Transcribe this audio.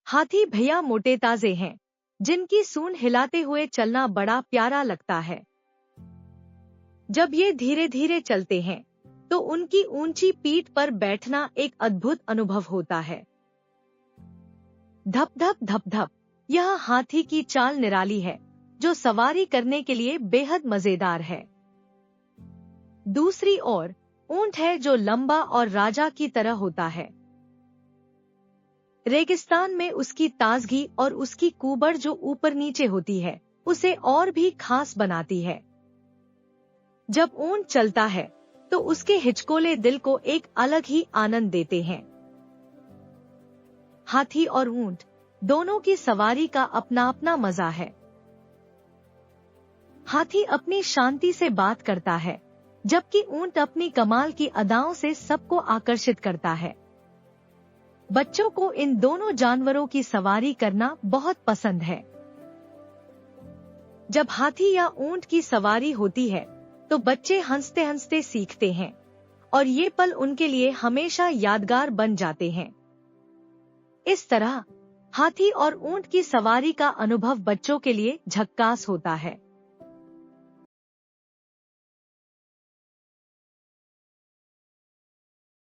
हाथी भैया मोटे ताजे हैं, जिनकी सूंड हिलाते हुए चलना बड़ा प्यारा लगता है। जब ये धीरे धीरे चलते हैं, तो उनकी ऊंची पीठ पर बैठना एक अद्भुत अनुभव होता है। धप धप धप धप, यह हाथी की चाल निराली है, जो सवारी करने के लिए बेहद मजेदार है। दूसरी ओर ऊंट है, जो लंबा और राजा की तरह होता है। रेगिस्तान में उसकी ताजगी और उसकी कुबड़ जो ऊपर नीचे होती है, उसे और भी खास बनाती है। जब ऊंट चलता है, तो उसके हिचकोले दिल को एक अलग ही आनंद देते हैं। हाथी और ऊंट दोनों की सवारी का अपना अपना मजा है। हाथी अपनी शांति से बात करता है, जबकि ऊंट अपनी कमाल की अदाओं से सबको आकर्षित करता है। बच्चों को इन दोनों जानवरों की सवारी करना बहुत पसंद है। जब हाथी या ऊंट की सवारी होती है, तो बच्चे हंसते हंसते सीखते हैं और ये पल उनके लिए हमेशा यादगार बन जाते हैं। इस तरह हाथी और ऊंट की सवारी का अनुभव बच्चों के लिए झक्कास होता है।